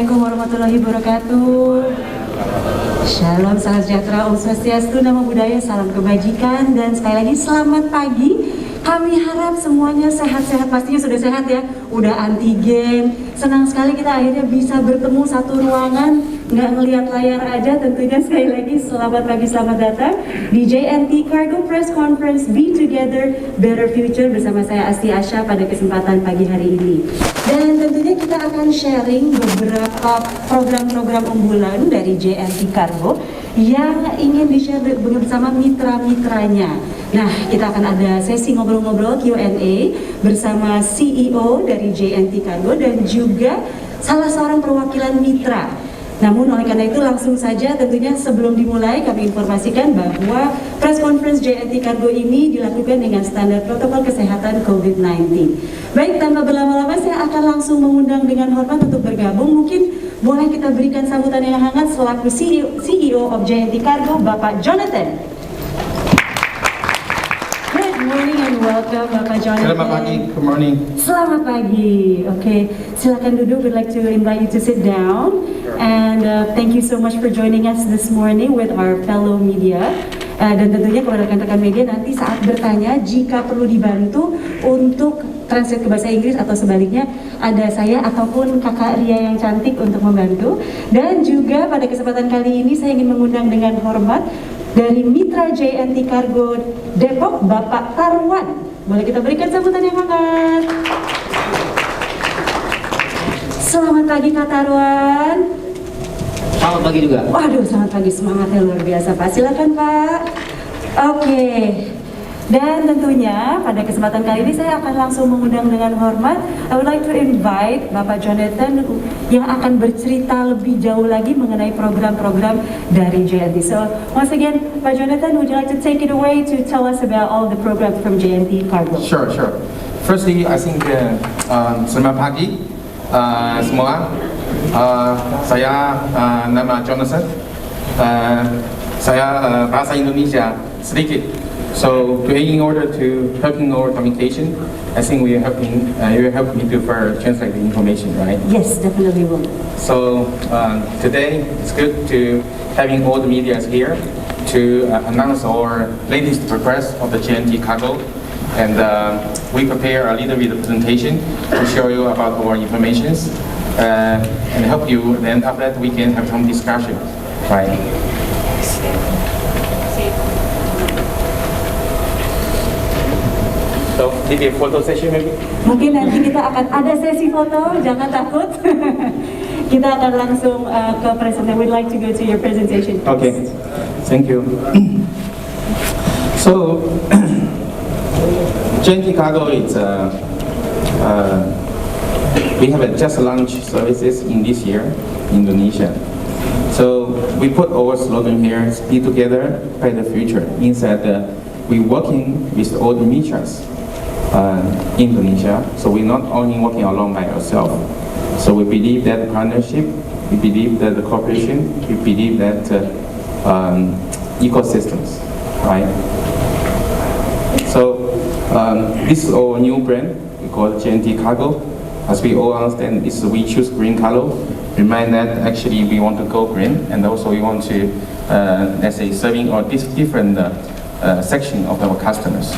Assalamualaikum warahmatullahi wabarakatuh. Shalom, salam sejahtera, Om Swastiastu, Namo Buddhaya, salam kebajikan, dan sekali lagi selamat pagi. Kami harap semuanya sehat-sehat, pastinya sudah sehat ya, udah antigen. Senang sekali kita akhirnya bisa bertemu satu ruangan, nggak ngelihat layar aja. Tentunya sekali lagi selamat pagi, selamat datang di JNT Cargo Press Conference Be Together Better Future bersama saya Asti Asha pada kesempatan pagi hari ini. Dan tentunya kita akan sharing beberapa program-program unggulan dari JNT Cargo yang ingin di-share bersama mitra-mitranya. Nah, kita akan ada sesi ngobrol-ngobrol Q&A bersama CEO dari JNT Cargo dan juga salah seorang perwakilan mitra. Namun oleh karena itu langsung saja tentunya sebelum dimulai kami informasikan bahwa press conference JNT Cargo ini dilakukan dengan standar protokol kesehatan COVID-19. Baik, tanpa berlama-lama saya akan langsung mengundang dengan hormat untuk bergabung. Mungkin boleh kita berikan sambutan yang hangat selaku CEO of JNT Cargo, Bapak Jonathan. Good morning and welcome, Bapak Jonathan. Selamat pagi, good morning. Selamat pagi. Okay, silakan duduk. We'd like to invite you to sit down. And thank you so much for joining us this morning with our fellow media. Dan tentunya kepada rekan-rekan media nanti saat bertanya, jika perlu dibantu untuk translate ke bahasa Inggris atau sebaliknya, ada saya ataupun kakak Ria yang cantik untuk membantu. Dan juga pada kesempatan kali ini saya ingin mengundang dengan hormat dari Mitra JNT Cargo Depok, Bapak Tarwan. Boleh kita berikan sambutan yang hangat. Selamat pagi Kak Tarwan. Selamat pagi juga. Waduh, selamat pagi, semangatnya luar biasa Pak. Silakan Pak. Oke. Dan tentunya pada kesempatan kali ini saya akan langsung mengundang dengan hormat. I would like to invite Bapak Jonathan yang akan bercerita lebih jauh lagi mengenai program-program dari JNT. So once again, Pak Jonathan, would you like to take it away to tell us about all the programs from JNT Cargo? Sure. Firstly, I think selamat pagi semua. Saya nama Jonathan. Saya bahasa Indonesia sedikit. So in order to helping our communication, I think we are helping. You help me to translate the information, right? Yes, definitely will. So today it's good to having all the media here to announce our latest progress of the JNT Cargo, and we prepare a little bit of presentation to show you about our informations and help you. Then after that we can have some discussion, right? So, maybe a photo session maybe? Mungkin nanti kita akan ada sesi foto, jangan takut. Kita akan langsung ke presentation. We'd like to go to your presentation. Okay, thank you. So, JNT Cargo is we have just launched services in this year in Indonesia. So we put our slogan here: "Be together, by the future." Inside, we working with all the mitras. Indonesia, so we're not only working alone by ourselves. So we believe that partnership, we believe that the cooperation, we believe that ecosystems, right? So this is our new brand. We call it JNT Cargo. As we all understand, this we choose green color. Remind that actually we want to go green, and also we want to let's say serving or this different section of our customers.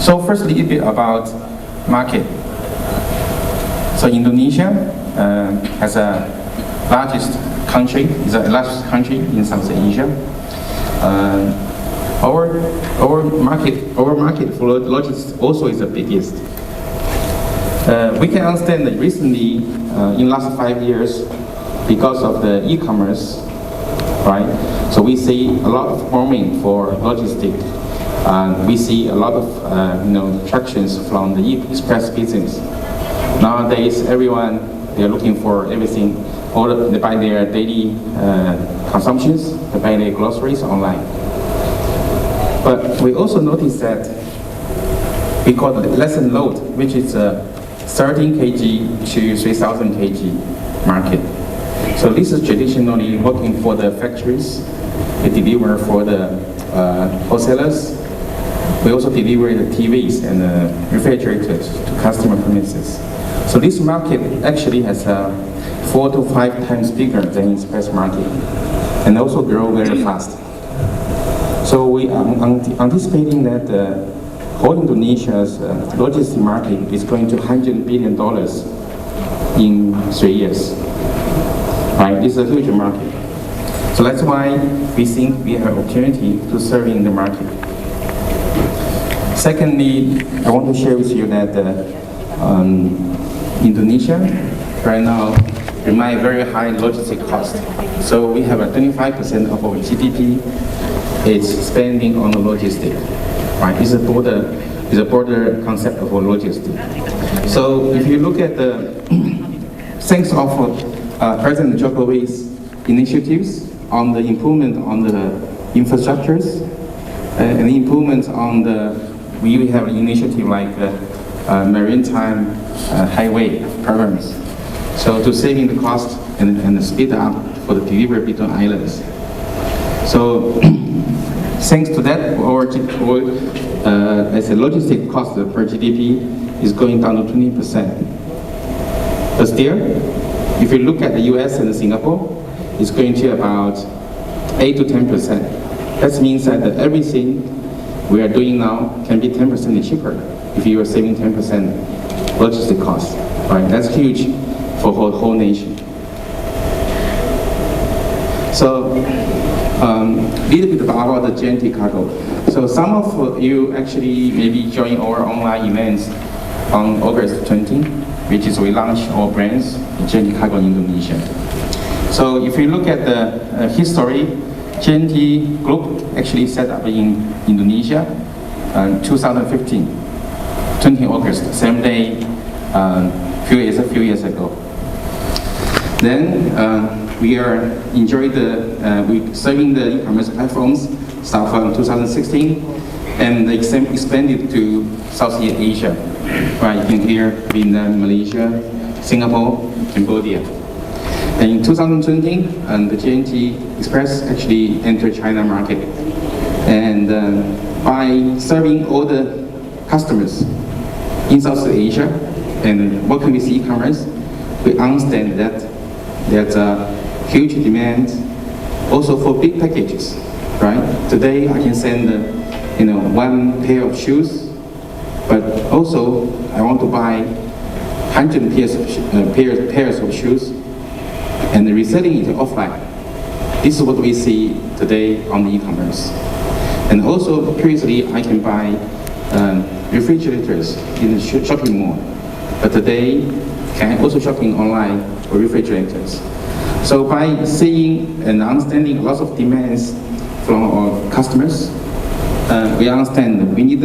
So first a little bit about market. So Indonesia has a largest country, is a largest country in South Asia. Our market for logistics also is the biggest. We can understand that recently in last 5 years, because of the e-commerce, right? So we see a lot of booming for logistics. We see a lot of tractions from the express business. Nowadays, everyone they're looking for everything. They buy their daily consumptions, they buy their groceries online. But we also notice that we call it lesson load, which is 13 kg to 3,000 kg market. So this is traditionally working for the factories. They deliver for the wholesalers. We also deliver the TVs and refrigerators to customer premises. So this market actually has 4 to 5 times bigger than express market, and also grow very fast. So we are anticipating that whole Indonesia's logistics market is going to $100 billion in 3 years. Right, this is a huge market. So that's why we think we have an opportunity to serve in the market. Secondly, I want to share with you that Indonesia right now remain very high logistic cost. So we have a 25% of our GDP is spending on the logistic. Right, it's a broader concept of our logistic. So if you look at the thanks of President Jokowi's initiatives on the improvement on the infrastructures and the improvement on the, we have an initiative like maritime highway programs. So to saving the cost and speed up for the delivery between islands. So thanks to that, our as a logistic cost per GDP is going down to 20%. But still, if you look at the US and Singapore, it's going to about 8 to 10%. That means that everything we are doing now can be 10% cheaper if you are saving 10% logistic costs. Right? That's huge for whole nation. So, little bit about the Jnt Cargo. So some of you actually maybe join our online events on August 20, which is we launched our brands, Jnt Cargo Indonesia. So if you look at the history, Jnt Group actually set up in Indonesia 2015, 20 August, same day, few years ago. Then we are enjoying we serving the e-commerce platforms start from 2016 and expanded to Southeast Asia. Right, you can hear Vietnam, Malaysia, Singapore, Cambodia. And in 2020, the Jnt Express actually entered China market. And by serving all the customers in Southeast Asia and working with e-commerce, we understand that there's a huge demand also for big packages, right? Today I can send, one pair of shoes, but also I want to buy 100 pairs of shoes and reselling it offline. This is what we see today on the e-commerce. And also previously I can buy refrigerators in the shopping mall, but today can also shopping online for refrigerators. So by seeing and understanding lots of demands from our customers, we understand that we need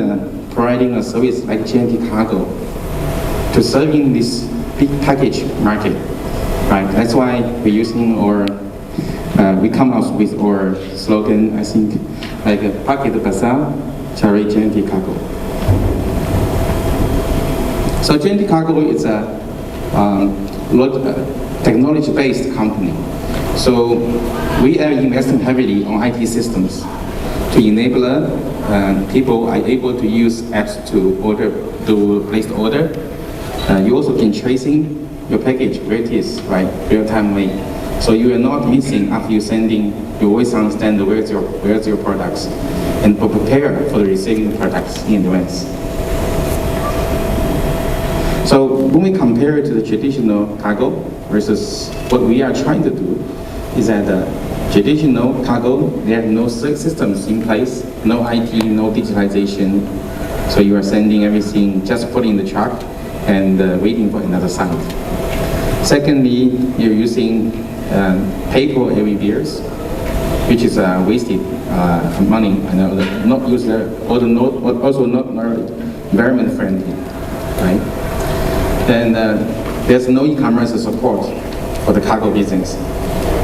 providing a service like Jnt Cargo to serving this big package market. Right, that's why we're using we come up with our slogan, I think, like a packet bazaar, cari Jnt Cargo. So Jnt Cargo is a technology-based company. So we are investing heavily on IT systems to enable people are able to use apps to place the order. You also can tracing your package where it is, right, real-time way. So you are not missing after you sending. You always understand where's your products, and prepare for the receiving products in advance. So when we compare it to the traditional cargo versus what we are trying to do, is that traditional cargo, they have no systems in place, no IT, no digitalization. So you are sending everything, just put in the truck and waiting for another site. Secondly, you're using paper every years, which is wasted money, and not user, also not environment friendly, right? Then there's no e-commerce support for the cargo business.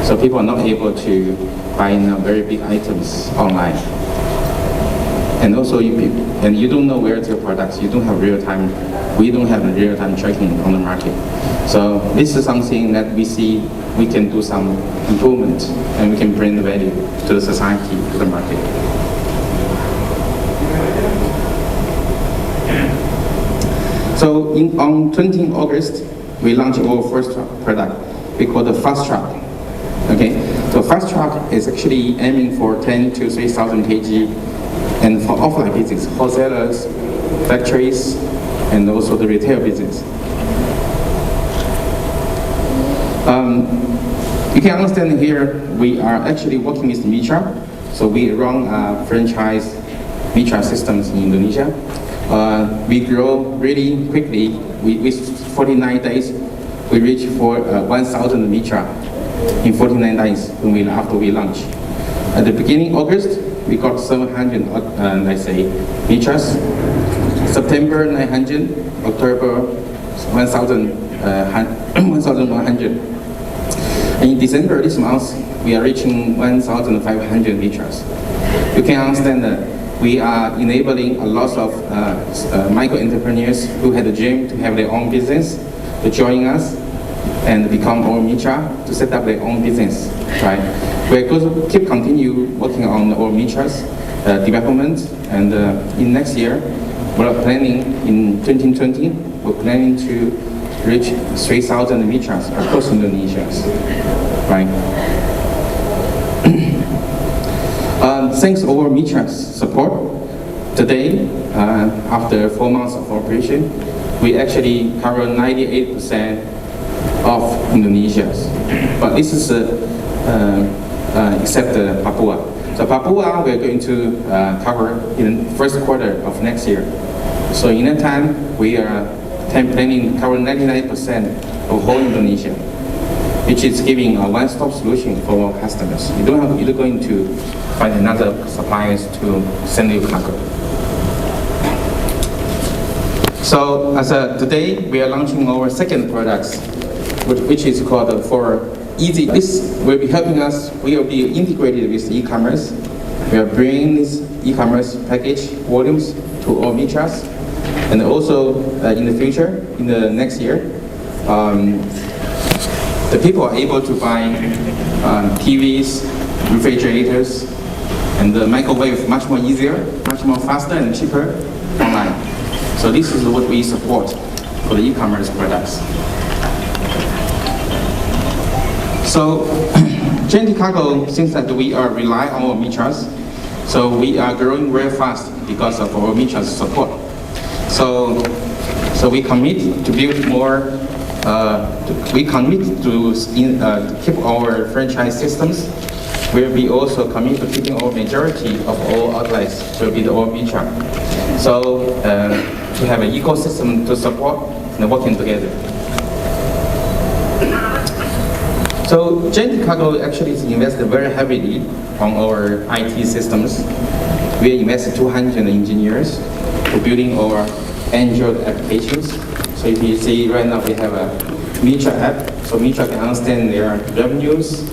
So people are not able to buy very big items online. And also, you don't know where's your products. You don't have real-time. We don't have real-time tracking on the market. So this is something that we see we can do some improvement, and we can bring the value to the society, to the market. So on 20 August, we launched our first product. We call the Fast Truck. Okay, so Fast Truck is actually aiming for 10 to 3,000 kg, and for offline business, wholesalers, factories, and also the retail business. You can understand here, we are actually working with Mitra. So we run franchise Mitra systems in Indonesia. We grow really quickly. With 49 days, we reach for 1,000 Mitra in 49 days after we launch. At the beginning of August, we got 700, let's say, Mitras. September 900, October 1,100. In December this month, we are reaching 1,500 Mitras. You can understand that we are enabling a lot of micro entrepreneurs who had a dream to have their own business to join us and become our Mitra to set up their own business. Right? We're going to continue working on our Mitras development, and in next year, we're planning in 2020, we're planning to reach 3,000 Mitras across Indonesia. Right? Thanks to our Mitras support, today, after 4 months of operation, we actually cover 98% of Indonesia. But this is except Papua. So Papua, we're going to cover in the first quarter of next year. So in that time, we are planning to cover 99% of whole Indonesia, which is giving a one-stop solution for our customers. You don't have, you're going to find another suppliers to send you cargo. So today, we are launching our second products, which is called for Easy. This will be helping us, we will be integrated with e-commerce. We are bringing this e-commerce package volumes to all Mitras. And also in the future, in the next year, the people are able to buy TVs, refrigerators, and the microwave much more easier, much more faster and cheaper online. So this is what we support for the e-commerce products. So Jnt Cargo, since that we are rely on our Mitras, so we are growing very fast because of our Mitras support. So we commit to build more. We commit to keep our franchise systems. Where we also commit to keeping our majority of all outlets to be the all Mitra. So to have an ecosystem to support and working together. So Jnt Cargo actually is invested very heavily on our IT systems. We invested 200 engineers for building our Android applications. So if you see right now we have a Mitra app, so Mitra can understand their revenues,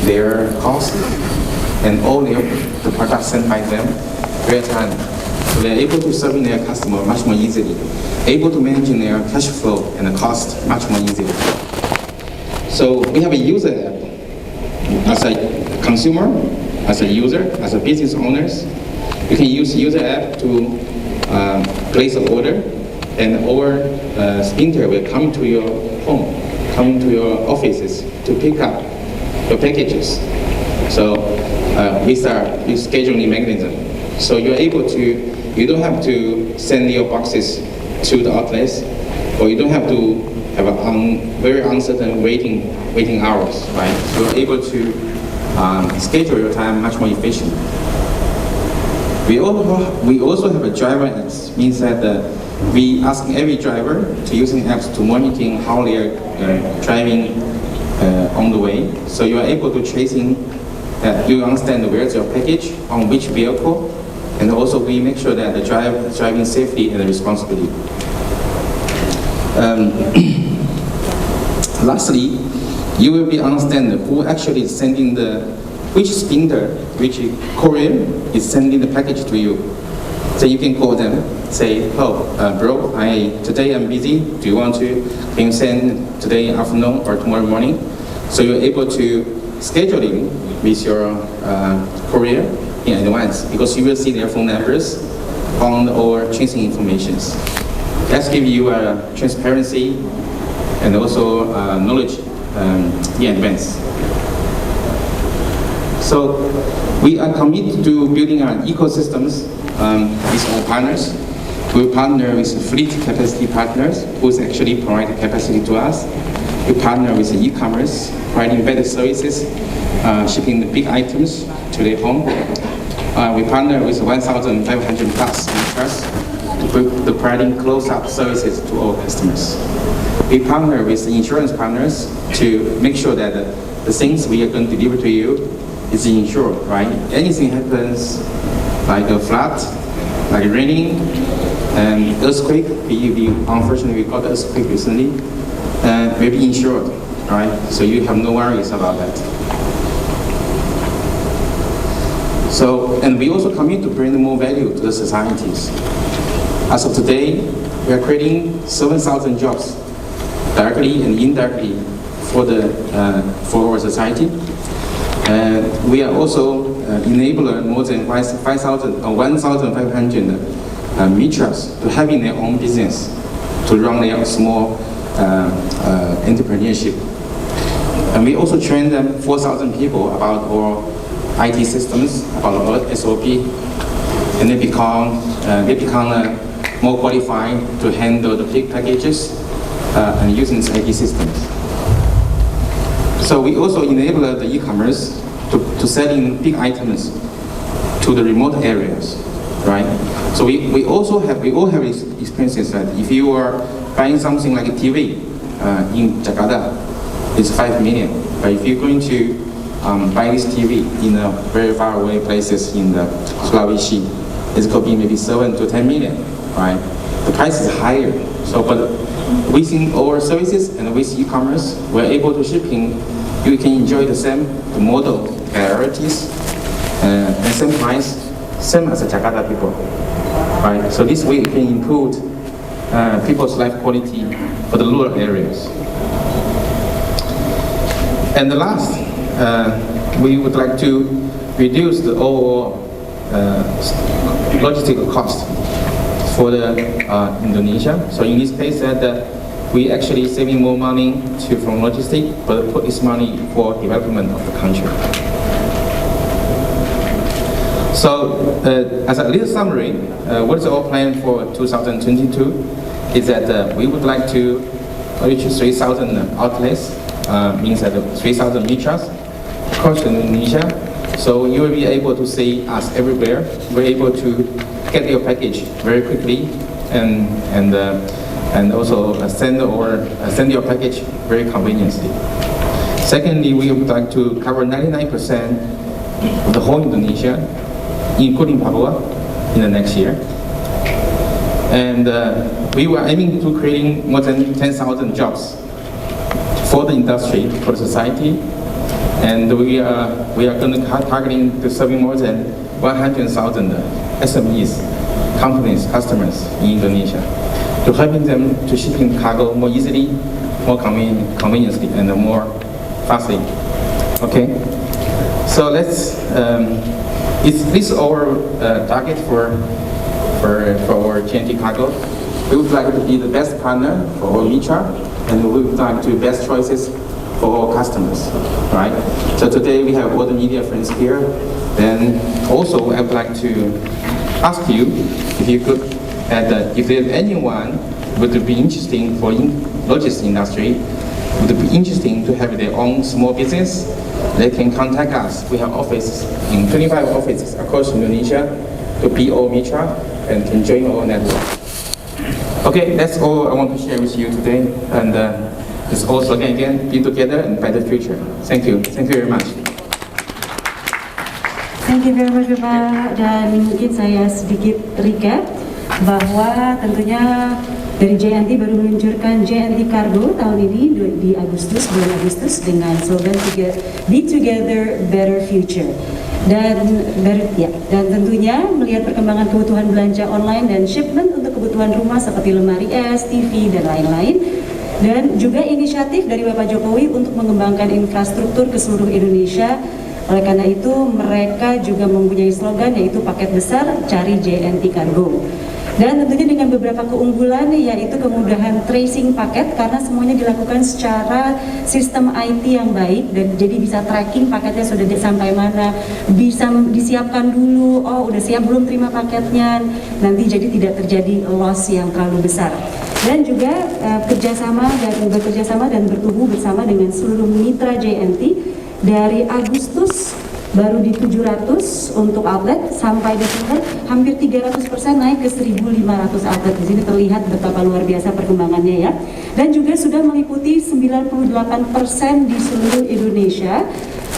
their costs, and all the products sent by them real time. So they're able to serve their customer much more easily, able to manage their cash flow and the cost much more easily. So we have a user app. As a consumer, as a user, as a business owners, you can use user app to place an order, and our sprinter will come to your home, come to your offices to pick up your packages. So with our scheduling mechanism, so you're able to, you don't have to send your boxes to the outlets, or you don't have to have a very uncertain waiting hours, right? So you're able to schedule your time much more efficient. We also have a driver app, means that we ask every driver to using apps to monitor how they are driving on the way. So you are able to tracing that you understand where's your package, on which vehicle, and also we make sure that the driving safety and responsibility. Lastly, you will be understand who actually is sending which sprinter, which courier is sending the package to you. So you can call them, say, oh, bro, today I'm busy. Do you want to, can you send today afternoon or tomorrow morning? So you're able to scheduling with your courier in advance, because you will see their phone numbers on our tracing informations. That's give you a transparency and also knowledge in advance. So we are committed to building our ecosystems with our partners. We partner with fleet capacity partners who actually provide capacity to us. We partner with e-commerce, providing better services, shipping the big items to their home. We partner with 1,500 plus vendors to providing close-up services to all customers. We partner with insurance partners to make sure that the things we are going to deliver to you is insured, right? Anything happens, like a flood, like raining, and earthquake, unfortunately we got earthquake recently, will be insured, right? So you have no worries about that. So, and we also commit to bring more value to the societies. As of today, we are creating 7,000 jobs, directly and indirectly, for our society. We are also enabling more than 1,500 mitras to having their own business, to run their small entrepreneurship. And we also train them 4,000 people about our IT systems, about our SOP, and they become more qualified to handle the big packages and using these IT systems. So we also enable the e-commerce to sell in big items to the remote areas, right? So we all have experiences that if you are buying something like a TV in Jakarta, it's 5 million. But if you're going to buy this TV in a very far away places in the Sulawesi, it's going to be maybe 7 to 10 million, right? The price is higher. So, but within our services and with e-commerce, we're able to shipping. You can enjoy the model varieties and same price, same as the Jakarta people, right? So this way you can improve people's life quality for the rural areas. And the last, we would like to reduce the overall logistical cost for the Indonesia. So in this case, we actually saving more money from logistics, but put this money for development of the country. So as a little summary, what is our plan for 2022 is that we would like to reach 3,000 outlets, means that 3,000 mitras across Indonesia. So you will be able to see us everywhere. We're able to get your package very quickly and also send your package very conveniently. Secondly, we would like to cover 99% of the whole Indonesia, including Papua, in the next year. And we were aiming to creating more than 10,000 jobs for the industry, for the society, and we are going to targeting to serving more than 100,000 SMEs, companies, customers in Indonesia, to helping them to shipping cargo more easily, more conveniently, and more fastly. Okay, so let's. This our target for our Jnt Cargo. We would like to be the best partner for our mitra, and we would like to best choices for our customers, right? So today we have all the media friends here. Then also I would like to ask you if you could, if there's anyone would be interesting for logistics industry, would be interesting to have their own small business, they can contact us. We have offices in 25 offices across Indonesia to be our mitra and can join our network. Okay, that's all I want to share with you today. And it's also again be together and better future. Thank you very much. Thank you very much Bapak, dan mungkin saya sedikit recap bahwa tentunya dari JNT baru meluncurkan JNT Cargo tahun ini di bulan Agustus dengan slogan Be Together Better Future. Dan tentunya melihat perkembangan kebutuhan belanja online dan shipment untuk kebutuhan rumah seperti lemari es, TV dan lain-lain. Dan juga inisiatif dari Bapak Jokowi untuk mengembangkan infrastruktur ke seluruh Indonesia. Oleh karena itu mereka juga mempunyai slogan yaitu paket besar cari JNT Cargo. Dan tentunya dengan beberapa keunggulan yaitu kemudahan tracing paket karena semuanya dilakukan secara sistem IT yang baik dan jadi bisa tracking paketnya sudah sampai mana, bisa disiapkan dulu, oh udah siap belum terima paketnya, nanti jadi tidak terjadi loss yang terlalu besar. Dan juga bekerja sama dan bertumbuh bersama dengan seluruh mitra JNT dari Agustus baru di 700 untuk outlet sampai Desember hampir 300% naik ke 1.500 outlet. Di sini terlihat betapa luar biasa perkembangannya ya. Dan juga sudah meliputi 98% di seluruh Indonesia.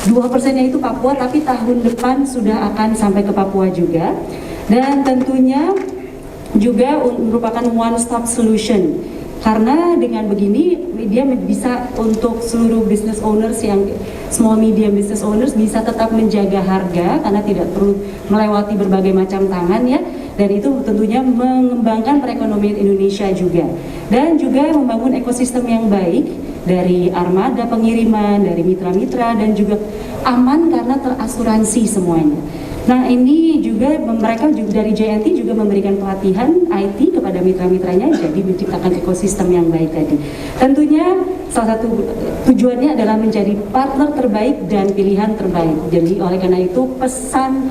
2%-nya itu Papua, tapi tahun depan sudah akan sampai ke Papua juga. Dan tentunya juga merupakan one stop solution. Karena dengan begini dia bisa untuk seluruh business owners yang small medium business owners bisa tetap menjaga harga karena tidak perlu melewati berbagai macam tangan ya, dan itu tentunya mengembangkan perekonomian Indonesia juga dan juga membangun ekosistem yang baik dari armada pengiriman, dari mitra-mitra dan juga aman karena terasuransi semuanya. Nah ini juga mereka juga dari JNT juga memberikan pelatihan IT kepada mitra-mitranya jadi menciptakan ekosistem yang baik tadi. Tentunya salah satu tujuannya adalah menjadi partner terbaik dan pilihan terbaik. Jadi oleh karena itu pesan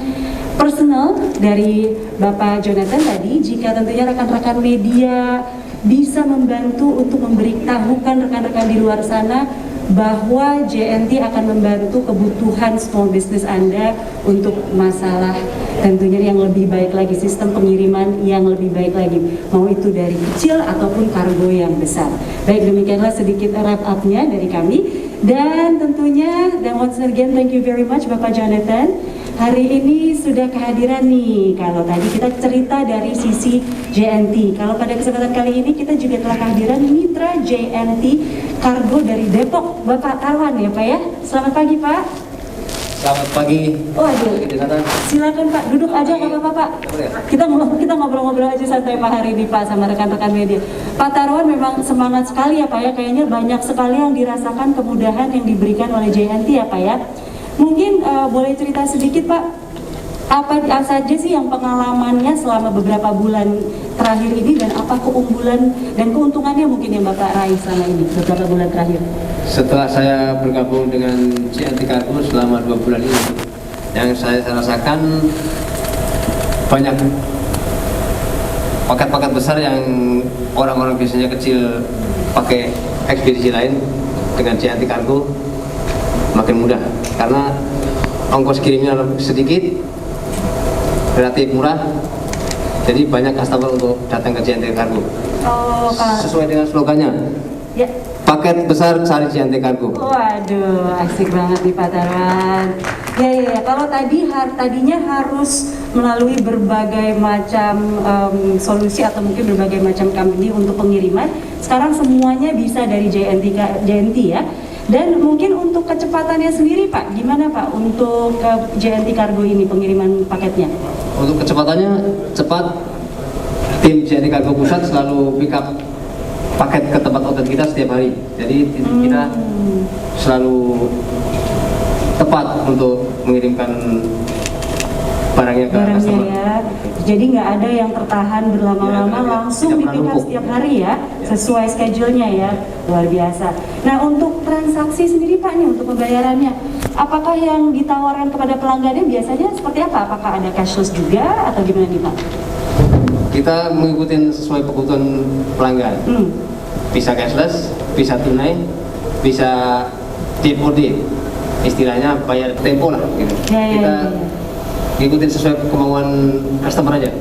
personal dari Bapak Jonathan tadi, jika tentunya rekan-rekan media bisa membantu untuk memberitahukan rekan-rekan di luar sana bahwa JNT akan membantu kebutuhan small business Anda untuk masalah tentunya yang lebih baik lagi, sistem pengiriman yang lebih baik lagi, mau itu dari kecil ataupun kargo yang besar. Baik, demikianlah sedikit wrap up-nya dari kami. Dan tentunya, dan once again thank you very much Bapak Jonathan. Hari ini sudah kehadiran nih, kalau tadi kita cerita dari sisi JNT, kalau pada kesempatan kali ini kita juga telah kehadiran mitra JNT Cargo dari Depok, Bapak Tarwan ya Pak ya. Selamat pagi Pak. Selamat pagi. Waduh, silakan Pak, duduk aja nggak apa-apa Pak. Kita ngobrol-ngobrol aja santai Pak hari ini Pak sama rekan-rekan media. Pak Tarwan memang semangat sekali ya Pak ya, kayaknya banyak sekali yang dirasakan kemudahan yang diberikan oleh JNT ya Pak ya. Mungkin boleh cerita sedikit Pak, apa saja sih yang pengalamannya selama beberapa bulan terakhir ini dan apa keunggulan dan keuntungannya mungkin yang Bapak raih selama ini beberapa bulan terakhir? Setelah saya bergabung dengan Jnt Cargo selama 2 bulan ini, yang saya rasakan banyak paket-paket besar yang orang-orang biasanya kecil pakai ekspedisi lain, dengan Jnt Cargo makin mudah karena ongkos kirimnya sedikit, relatif murah, jadi banyak customer untuk datang ke Jnt Cargo. Oh, sesuai dengan slogannya ya. Paket besar cari Jnt Cargo. Waduh, asik banget nih Pak Tarwan. Ya. Kalau tadinya harus melalui berbagai macam solusi atau mungkin berbagai macam company untuk pengiriman, sekarang semuanya bisa dari JNT ya. Dan mungkin untuk kecepatannya sendiri Pak, gimana Pak untuk JNT Cargo ini pengiriman paketnya? Untuk kecepatannya cepat, tim Jnt Cargo Pusat selalu pick up paket ke tempat outlet kita setiap hari. Jadi kita selalu tepat untuk mengirimkan barangnya ke customer. Ya. Jadi nggak ada yang tertahan berlama-lama, langsung di pick up setiap hari ya, sesuai schedule-nya ya, luar biasa. Nah untuk transaksi sendiri Pak nih, untuk pembayarannya, apakah yang ditawarkan kepada pelanggannya biasanya seperti apa? Apakah ada cashless juga atau gimana nih Pak? Kita mengikuti sesuai kebutuhan pelanggan. Bisa cashless, bisa tunai, bisa COD, istilahnya bayar tempo lah gitu. Kita ngikutin sesuai kemauan customer aja.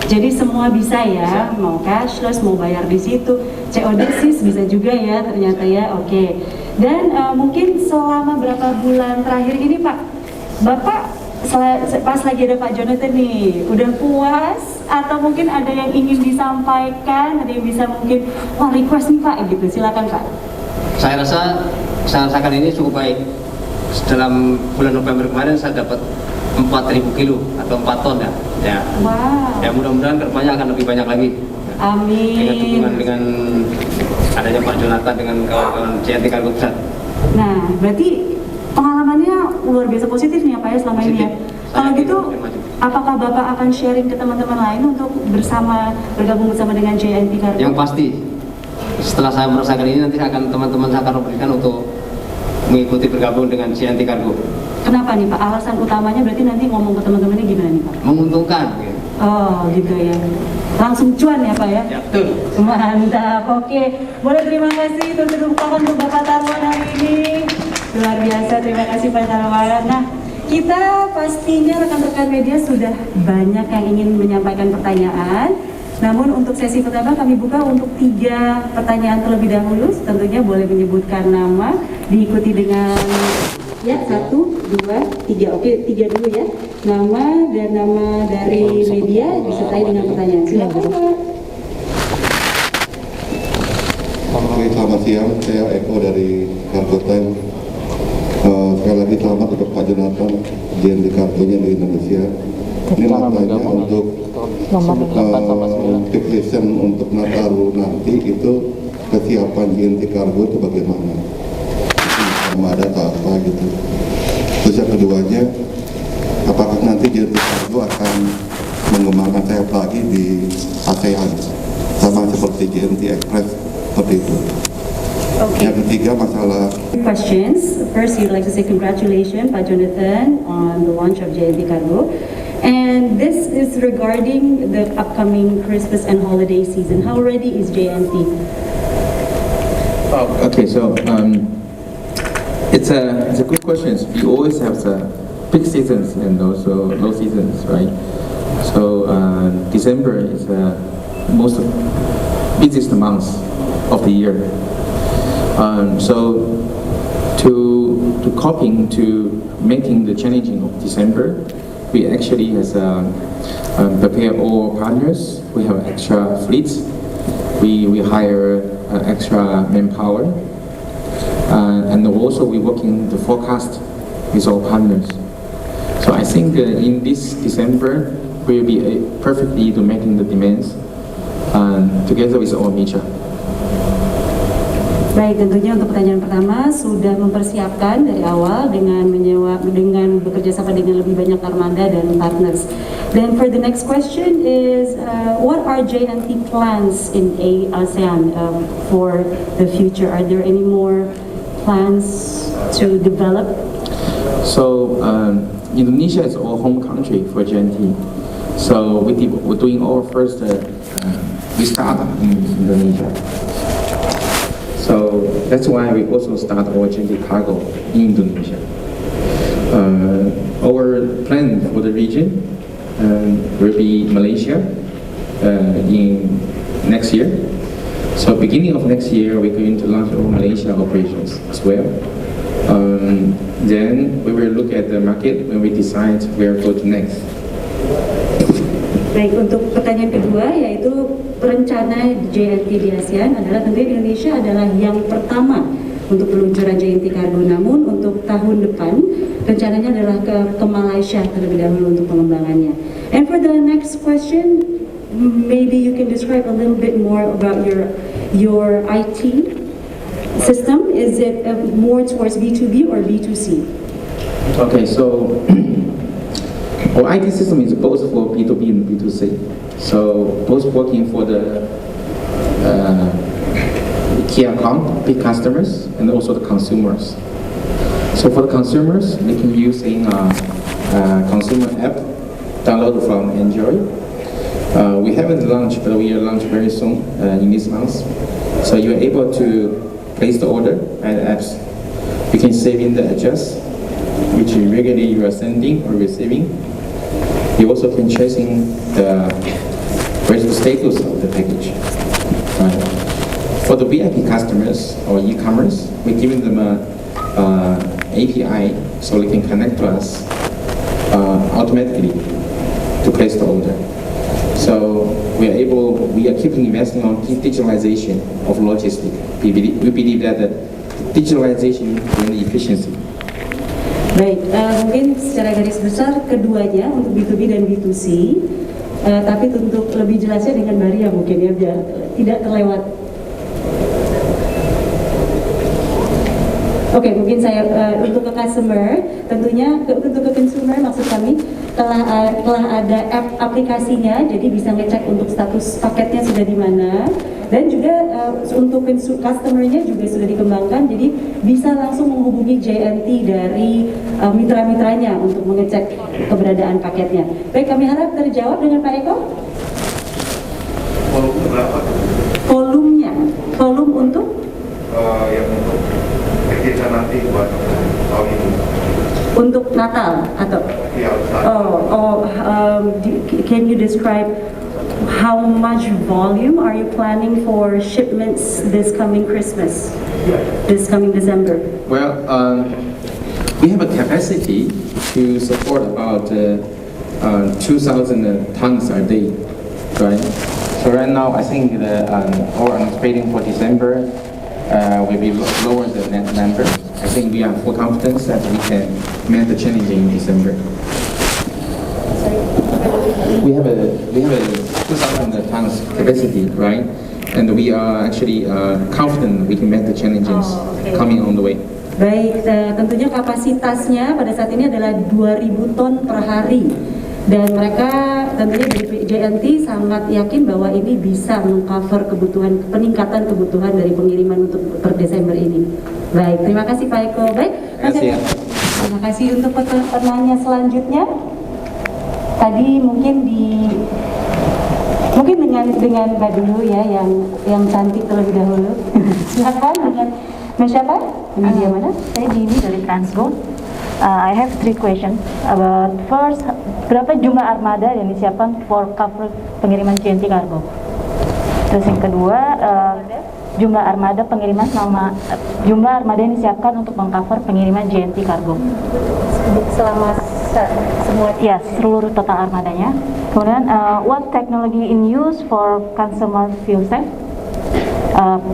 Jadi semua bisa ya, bisa. Mau cashless, mau bayar di situ, COD sih bisa juga ya ternyata ya, oke. Dan mungkin selama berapa bulan terakhir ini Pak, Bapak pas lagi ada Pak Jonathan nih, udah puas atau mungkin ada yang ingin disampaikan, ada yang bisa mungkin request nih Pak gitu, silakan Pak. Saya rasakan ini cukup baik. Dalam bulan November kemarin saya dapat 4.000 kilo atau 4 ton ya. Wow. Ya mudah-mudahan kedepannya akan lebih banyak lagi. Amin. Dengan dukungan dengan adanya Pak Jonathan dengan kawan-kawan Jnt Cargo Pusat. Nah, berarti pengalamannya luar biasa positif nih ya Pak ya selama ini ya. Kalau gitu apakah Bapak akan sharing ke teman-teman lain untuk bergabung bersama dengan JNT Cargo? Yang pasti, setelah saya merasakan ini nanti teman-teman saya akan memberikan untuk mengikuti bergabung dengan JNT Cargo. Kenapa nih Pak? Alasan utamanya berarti nanti ngomong ke teman-temannya gimana nih Pak? Menguntungkan. Gitu. Oh gitu ya. Langsung cuan ya Pak ya? Ya, betul. Mantap, oke. Boleh terima kasih untuk tepuk tangan untuk Bapak Tarwan hari ini. Luar biasa, terima kasih Pak Tarwan. Nah, kita pastinya rekan-rekan media sudah banyak yang ingin menyampaikan pertanyaan. Namun untuk sesi pertama kami buka untuk 3 pertanyaan terlebih dahulu. Tentunya boleh menyebutkan nama, diikuti dengan ya 1, 2, 3. Oke, 3 dulu ya. Nama dan nama dari media disertai dengan pertanyaan. Silakan Pak. Oke, selamat siang. Saya Eko dari Cargo Time. Sekali lagi selamat untuk Pak Jonathan, JNT Cargo-nya di Indonesia. Ini makanya untuk peak season untuk Nataru nanti itu kesiapan JNT Cargo itu bagaimana? Sama ada apa gitu. Terus yang keduanya, apakah nanti JNT Cargo akan mengembangkan sayap lagi di ASEAN sama seperti JNT Express seperti itu? Okay. Yang ketiga masalah Questions. First, you'd like to say congratulations, Pak Jonathan, on the launch of JNT Cargo. And this is regarding the upcoming Christmas and holiday season. How ready is JNT? Okay, so it's a good question. We always have the peak seasons and also low seasons, right? So December is the most busiest month of the year. So to coping to making the challenging of December, we actually has prepare all partners. We have extra fleets. We hire extra manpower, and also we working the forecast with our partners. So I think in this December we'll be perfectly to making the demands together with our major. Baik, tentunya untuk pertanyaan pertama sudah mempersiapkan dari awal dengan bekerja sama dengan lebih banyak armada dan partners. Then for the next question is, what are JNT plans in ASEAN for the future? Are there any more plans to develop? So Indonesia is our home country for JNT. So we're doing our first we start in Indonesia. So that's why we also start our JNT Cargo in Indonesia. Our plan for the region will be Malaysia in next year. So beginning of next year, we're going to launch our Malaysia operations as well. Then we will look at the market when we decide where to go to next. Baik, untuk pertanyaan kedua yaitu rencana JNT di ASEAN adalah tentunya Indonesia adalah yang pertama untuk peluncuran JNT Cargo. Namun untuk tahun depan rencananya adalah ke Malaysia terlebih dahulu untuk pengembangannya. And for the next question, maybe you can describe a little bit more about your IT system. Is it more towards B2B or B2C? Okay, so our IT system is both for B2B and B2C. So both working for the key account, big customers, and also the consumers. So for the consumers, they can use in consumer app, download from Android. We haven't launched, but we will launch very soon in this month. So you're able to place the order and apps. You can save in the address, which regularly you are sending or receiving. You also can tracing where's the status of the package. For the VIP customers or e-commerce, we're giving them a API so they can connect to us automatically to place the order. So we are keeping investing on digitalization of logistics. We believe that the digitalization and efficiency. Baik, mungkin secara garis besar keduanya untuk B2B dan B2C, tapi untuk lebih jelasnya dengan Maria mungkin ya biar tidak terlewat. Oke, mungkin saya untuk ke customer, tentunya untuk ke consumer maksud kami telah ada aplikasinya, jadi bisa ngecek untuk status paketnya sudah di mana, dan juga untuk customernya juga sudah dikembangkan, jadi bisa langsung menghubungi JNT dari mitra-mitranya untuk mengecek keberadaan paketnya. Baik, kami harap terjawab dengan Pak Eko. Volume berapa? Volumenya, volume untuk Yang untuk kegiatan nanti buat tahun ini? Untuk Natal atau? Iya, Can you describe how much volume are you planning for shipments this coming Christmas, this coming December? Well, we have a capacity to support about 2,000 tons a day, right? So right now, I think our trading for December will be lower than that number. I think we have full confidence that we can meet the challenge in December. We have a 2,000 tons capacity, right? And we are actually confident we can meet the challenges coming on the way. Baik, tentunya kapasitasnya pada saat ini adalah 2.000 ton per hari. Dan mereka tentunya dari JNT sangat yakin bahwa ini bisa mengcover peningkatan kebutuhan dari pengiriman untuk per Desember ini. Baik, terima kasih Pak Eko. Baik, terima kasih untuk penanya selanjutnya. Tadi mungkin dengan Mbak dulu ya yang cantik terlebih dahulu. Silakan dengan siapa? Media mana? Saya Jimmy dari Transgo. I have 3 questions. First, berapa jumlah armada yang disiapkan for cover pengiriman JNT Cargo? Terus yang kedua, jumlah armada yang disiapkan untuk mengcover pengiriman JNT Cargo Selama semua ya, seluruh total armadanya. Kemudian, what technology in use for consumer fuel safe?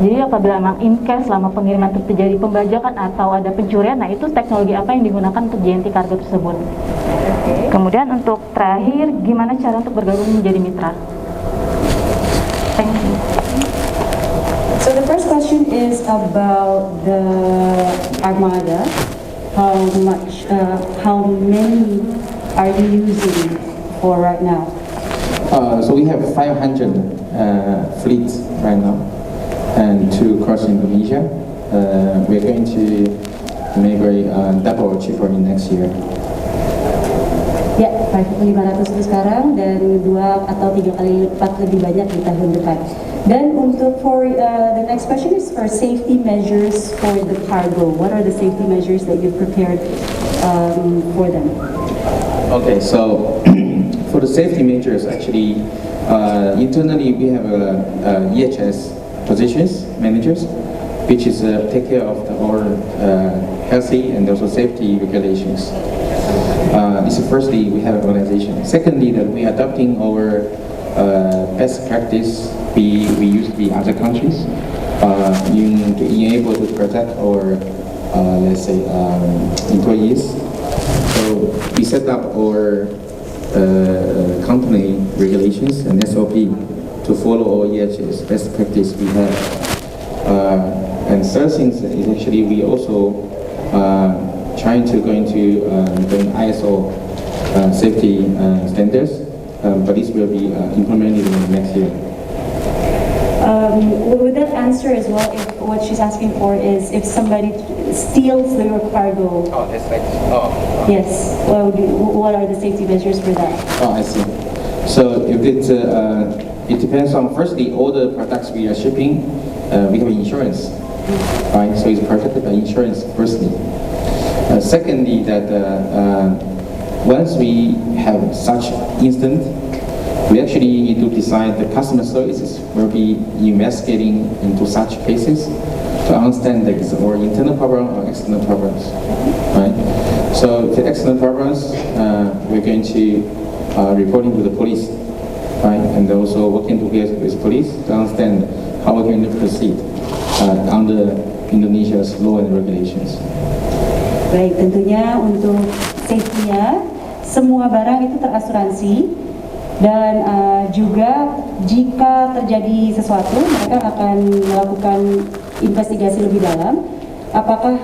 Jadi apabila memang in case selama pengiriman itu terjadi pembajakan atau ada pencurian, nah itu teknologi apa yang digunakan untuk JNT Cargo tersebut. Kemudian untuk terakhir, gimana cara untuk bergabung menjadi mitra? Thank you. So the first question is about the armada. How many are you using for right now? So we have 500 fleets right now, and to cross Indonesia. We're going to make double or triple in next year. Ya, 500 itu sekarang dan 2 atau 3 kali lipat lebih banyak di tahun depan. Dan untuk the next question is for safety measures for the cargo. What are the safety measures that you've prepared for them? Okay, so for the safety measures, actually, internally we have EHS positions managers, which is take care of our healthy and also safety regulations. This is firstly we have an organization. Secondly, that we are adopting our best practice we use the other countries in being able to protect our let's say employees. So we set up our company regulations and SOP to follow all EHS best practice we have. And third thing is actually we also trying to go into the ISO safety standards, but this will be implemented in the next year. Would that answer as well if what she's asking for is if somebody steals your cargo? Oh, that's right. Oh. Yes. Well, what are the safety measures for that? Oh, I see. So if it's it depends on firstly all the products we are shipping, we have insurance, right? So it's protected by insurance firstly. Secondly, that once we have such incident, we actually need to decide the customer services will be investigating into such cases to understand that it's our internal problem or external problems, right? So the external problems, we're going to reporting to the police, right? And also working together with police to understand how we're going to proceed under Indonesia's law and regulations. Baik, tentunya untuk safety-nya semua barang itu terasuransi. Dan juga jika terjadi sesuatu, mereka akan melakukan investigasi lebih dalam. Apakah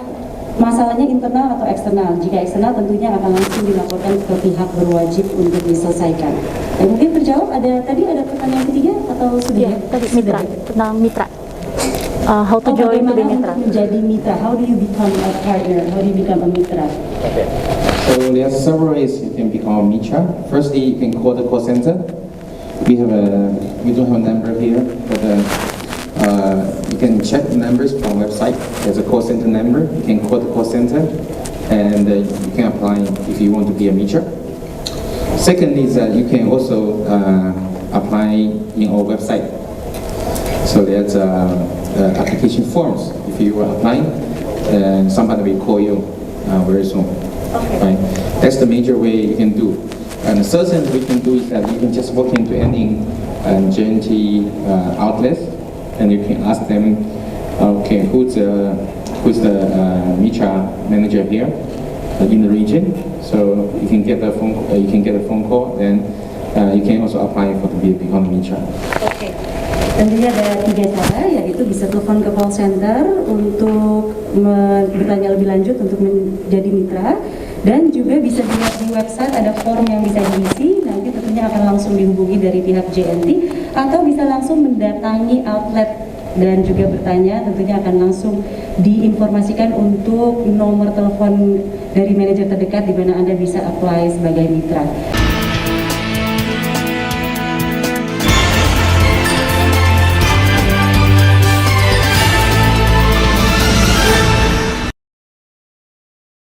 masalahnya internal atau eksternal. Jika eksternal tentunya akan langsung dilaporkan ke pihak berwajib untuk diselesaikan. Mungkin terjawab, tadi ada pertanyaan ketiga atau sudah? Ya, tadi mitra, tentang mitra. How to join to be mitra. Menjadi mitra? How do you become a partner? How do you become a mitra? Okay. So there are several ways you can become a mitra. Firstly, you can call the call center. We don't have a number here, but you can check the numbers from website. There's a call center number. You can call the call center, and you can apply if you want to be a mitra. Second is that you can also apply in our website. So there's application forms. If you are applying, somebody will call you very soon. Okay. Right? That's the major way you can do. And the third thing we can do is that you can just walk into any JNT outlet, and you can ask them, okay, who's the Mitra manager here in the region? So you can get a phone call, and you can also apply for to become Mitra. Oke. Tentunya ada 3 cara, yaitu bisa telepon ke call center untuk bertanya lebih lanjut untuk menjadi mitra, dan juga bisa dilihat di website ada form yang bisa diisi, nanti tentunya akan langsung dihubungi dari pihak JNT, atau bisa langsung mendatangi outlet dan juga bertanya, tentunya akan langsung diinformasikan untuk nomor telepon dari manajer terdekat di mana Anda bisa apply sebagai mitra.